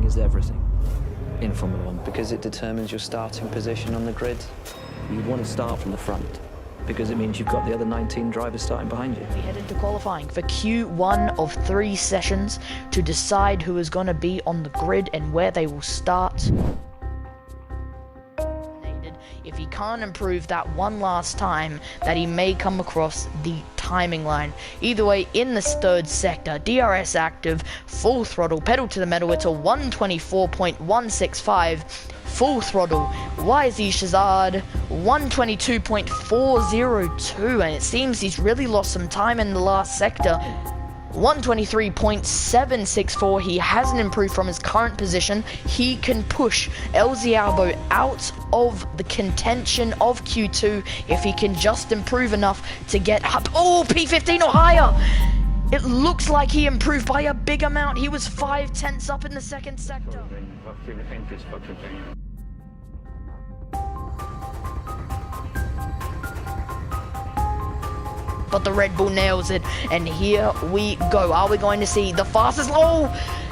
is everything in Formula One because it determines your starting position on the grid. You want to start from the front because it means you've got the other 19 drivers starting behind you. We head into qualifying for Q1 of 3 sessions to decide who is going to be on the grid and where they will start. If he can't improve that one last time, that he may come across the timing line. Either way, in this third sector, DRS active, full throttle, pedal to the metal, it's a 124.165. Full throttle, YZ Shazad, 122.402, and it seems he's really lost some time in the last sector. 123.764, he hasn't improved from his current position. He can push El Zialbo out of the contention of Q2 if he can just improve enough to get up. Oh, P15 or higher! It looks like he improved by a big amount. He was 5/10 up in the second sector. But the Red Bull nails it, and here we go. Are we going to see the fastest? Oh,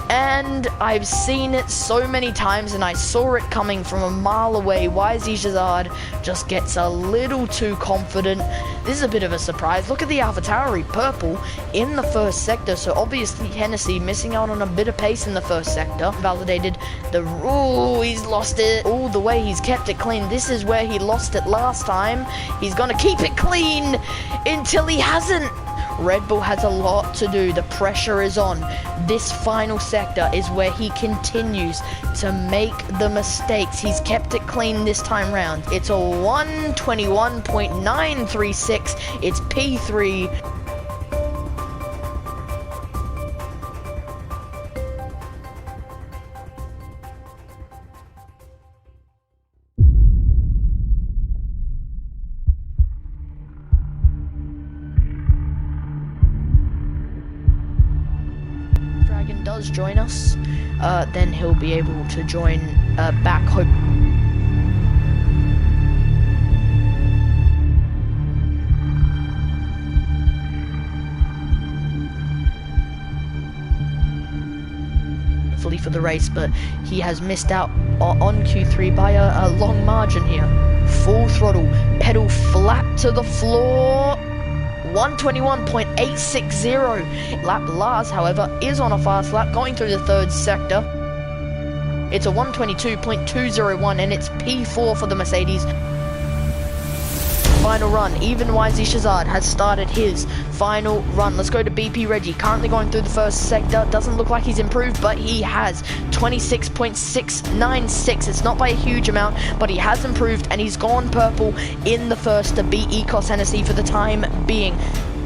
and I've seen it so many times, and I saw it coming from a mile away. YZ Shazad just gets a little too confident. This is a bit of a surprise. Look at the AlphaTauri purple in the first sector, so obviously Hennessy missing out on a bit of pace in the first sector. Validated the rule. He's lost it all the way. He's kept it clean. This is where he lost it last time. He's gonna keep it clean until he hasn't. Red Bull has a lot to do. The pressure is on. This final sector is where he continues to make the mistakes. He's kept it clean this time round. It's a 121.936. It's P3. Does join us, then he'll be able to join back home. Fully for the race, but he has missed out on Q3 by a long margin here. Full throttle, pedal flat to the floor. 121.860. Lap Lars, however, is on a fast lap going through the third sector. It's a 122.201 and it's P4 for the Mercedes. Final run. Even YZ Shazad has started his final run. Let's go to BP Reggie. Currently going through the first sector. Doesn't look like he's improved, but he has 26.696. It's not by a huge amount, but he has improved, and he's gone purple in the first to beat Ecos Hennessy for the time being.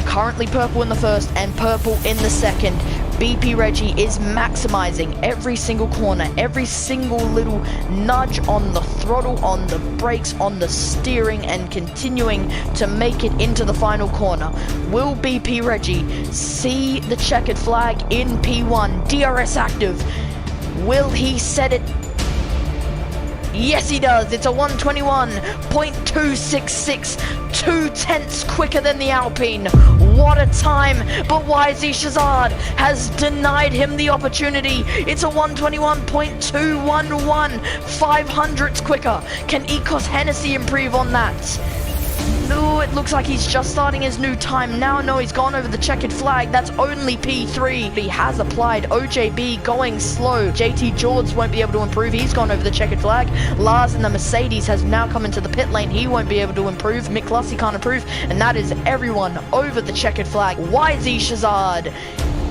Currently purple in the first and purple in the second. BP Reggie is maximizing every single corner, every single little nudge on the throttle, on the brakes, on the steering, and continuing to make it into the final corner. Will BP Reggie see the checkered flag in P1? DRS active. Will he set it? Yes, he does. It's a 121.266, 2/10 quicker than the Alpine. What a time, but YZ Shazad has denied him the opportunity. It's a 121.211, 500ths quicker. Can Ecos Hennessy improve on that? No, it looks like he's just starting his new time now. No, he's gone over the checkered flag. That's only P3. He has applied OJB going slow. JT George won't be able to improve. He's gone over the checkered flag. Lars in the Mercedes has now come into the pit lane. He won't be able to improve. Mick Lussey can't improve. And that is everyone over the checkered flag. YZ Shazad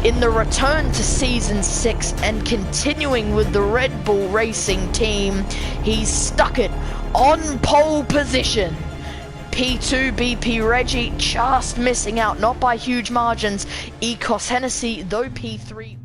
in the return to Season 6 and continuing with the Red Bull Racing team. He's stuck it on pole position. P2 BP Reggie just missing out, not by huge margins. Ecos Hennessy, though P3.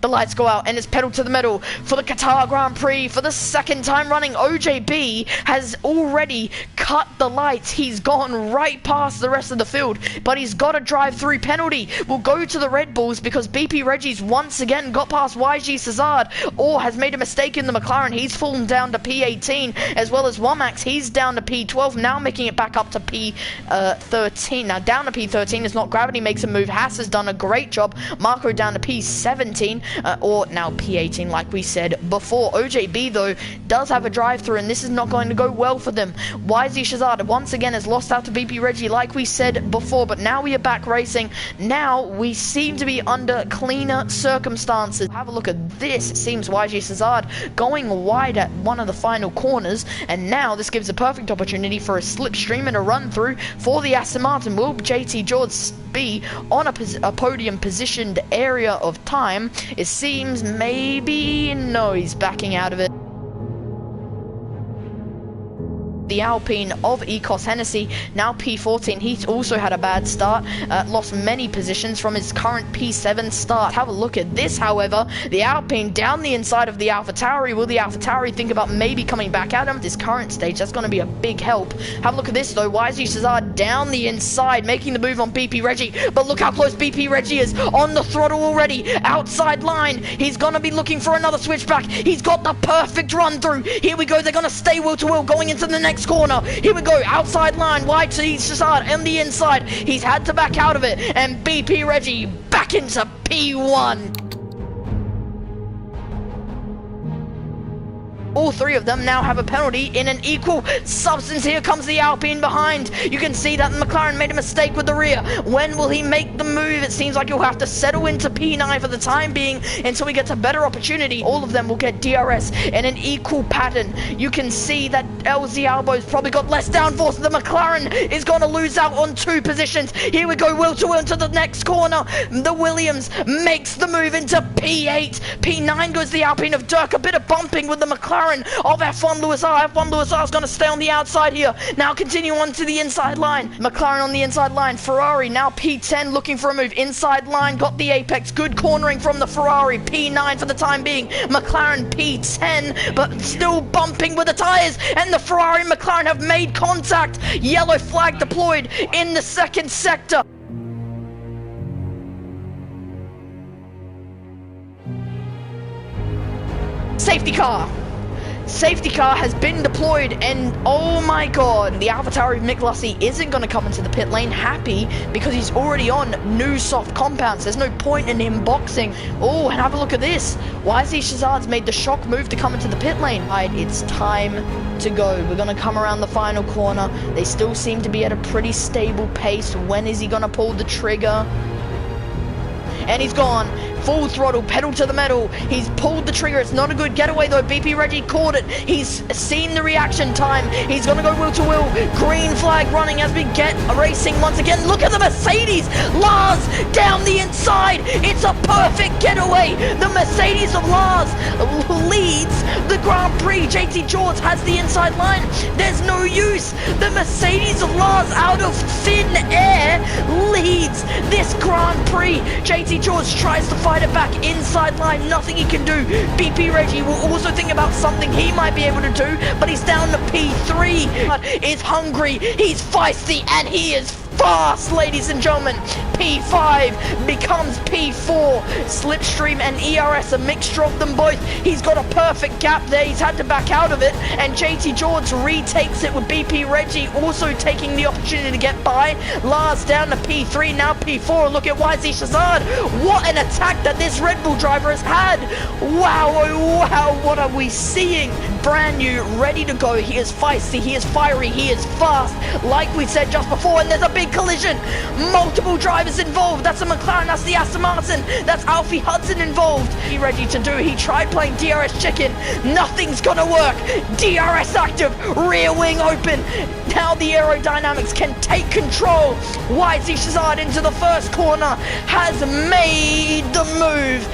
The lights go out and it's pedal to the metal for the Qatar Grand Prix for the second time running. OJB has already cut the lights. He's gone right past the rest of the field, but he's got a drive-through penalty. We'll go to the Red Bulls because BP Reggie's once again got past YG Cesard, or has made a mistake in the McLaren. He's fallen down to P18, as well as Womax. He's down to P12, now making it back up to P13. Now down to P13 is not Gravity makes a move. Haas has done a great job. Marco down to P17, or now P18 like we said before. OJB though does have a drive-through, and this is not going to go well for them. YZ Shazad once again has lost out to BP Reggie like we said before, but now we are back racing. Now we seem to be under cleaner circumstances. Have a look at this. It seems YG Cesard going wide at one of the final corners, and now this gives a perfect opportunity for a slipstream and a run through for the Aston Martin. Will JT George be on a podium positioned area of time? It seems maybe no, he's backing out of it. The Alpine of Ecos Hennessy, now P14. He also had a bad start, lost many positions from his current P7 start. Have a look at this, however. The Alpine down the inside of the AlphaTauri. Will the AlphaTauri think about maybe coming back at him? This current stage, that's going to be a big help. Have a look at this, though. YZ Cesar down the inside, making the move on BP Reggie. But look how close BP Reggie is on the throttle already. Outside line. He's going to be looking for another switchback. He's got the perfect run through. Here we go. They're going to stay wheel to wheel going into the next corner. Here we go, outside line, wide to Cesar on the inside. He's had to back out of it, and BP Reggie back into P1. All three of them now have a penalty in an equal substance. Here comes the Alpine behind. You can see that McLaren made a mistake with the rear. When will he make the move? It seems like he'll have to settle into P9 for the time being until he gets a better opportunity. All of them will get DRS in an equal pattern. You can see that LZ Albo's probably got less downforce. The McLaren is going to lose out on 2 positions. Here we go, wheel to wheel into the next corner. The Williams makes the move into P8. P9 goes the Alpine of Dirk. A bit of bumping with the McLaren of F1 Lewis R. F1 Lewis R is going to stay on the outside here. Now continue on to the inside line. McLaren on the inside line. Ferrari now P10 looking for a move. Inside line, got the apex. Good cornering from the Ferrari. P9 for the time being. McLaren P10, but still bumping with the tires. And the Ferrari and McLaren have made contact. Yellow flag deployed in the second sector. Safety car. Safety car has been deployed, and oh my god, the AlphaTauri of Mick Lussey isn't going to come into the pit lane happy because he's already on new soft compounds. There's no point in him boxing. Oh, and have a look at this. YZ Shazad's made the shock move to come into the pit lane. Right, it's time to go. We're going to come around the final corner. They still seem to be at a pretty stable pace. When is he going to pull the trigger? And he's gone. Full throttle, pedal to the metal. He's pulled the trigger. It's not a good getaway though. BP Reggie caught it. He's seen the reaction time. He's gonna go wheel to wheel. Green flag running as we get racing once again. Look at the Mercedes. Lars down the inside. It's a perfect getaway. The Mercedes of Lars leads the Grand Prix. JT George has the inside line. There's no use. The Mercedes of Lars out of thin air leads this Grand Prix. JT George tries to fight it back inside line, nothing he can do. BP Reggie will also think about something he might be able to do, but he's down to P3. Is hungry, he's feisty, and he is fast, ladies and gentlemen. P5 becomes P4. Slipstream and ERS, a mixture of them both. He's got a perfect gap there. He's had to back out of it, and JT George retakes it with BP Reggie also taking the opportunity to get by. Lars down to P3, now P4. Look at YZ Shazad. What an attack that this Red Bull driver has had. Wow, oh wow, what are we seeing? Brand new, ready to go. He is feisty, he is fiery, he is fast, like we said just before, and there's a big collision. Multiple drivers involved. That's a McLaren, that's the Aston Martin, that's Alfie Hudson involved. He ready to do. He tried playing DRS chicken. Nothing's gonna work. DRS active, rear wing open. Now the aerodynamics can take control. YZ Shazad into the first corner has made the move.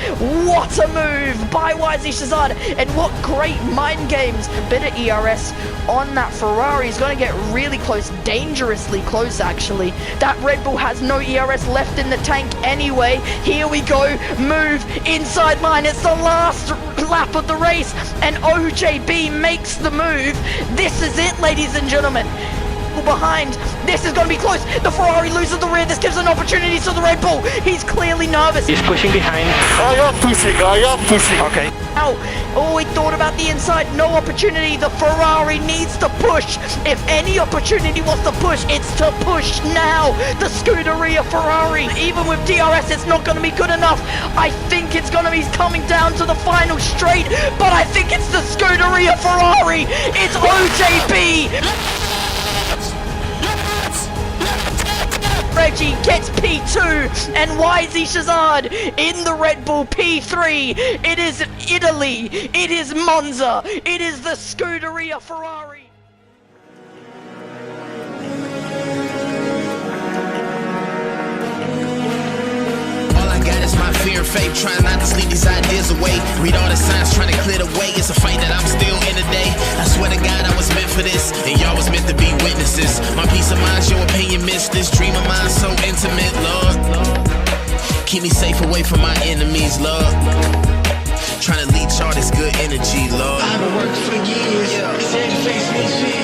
What a move by YZ Shazad, and what great mind games. A bit of ERS on that Ferrari is going to get really close, dangerously close actually. actually. That Red Bull has no ERS left in the tank anyway. Here we go, move inside line. It's the last lap of the race, and OJB makes the move. This is it, ladies and gentlemen. Behind, this is going to be close. The Ferrari loses the rear. This gives an opportunity to the Red Bull. He's clearly nervous. He's pushing behind. I am pushing. Okay. Now, oh, he thought about the inside. No opportunity. The Ferrari needs to push. If any opportunity wants to push, it's to push now. The Scuderia Ferrari. Even with DRS, it's not going to be good enough. I think it's going to be coming down to the final straight, but I think it's the Scuderia Ferrari. It's OJB. Reggie gets P2, and YZ Shazad in the Red Bull P3. It is Italy, it is Monza, it is the Scuderia Ferrari. My fear and faith, trying not to sleep these ideas away. Read all the signs, trying to clear the way. It's a fight that I'm still in today. I swear to God I was meant for this, and y'all was meant to be witnesses. My peace of mind's your opinion, miss this dream of mine so intimate, Lord. Keep me safe away from my enemies, Lord. Trying to leech all this good energy, Lord. I've been working for years, steady face,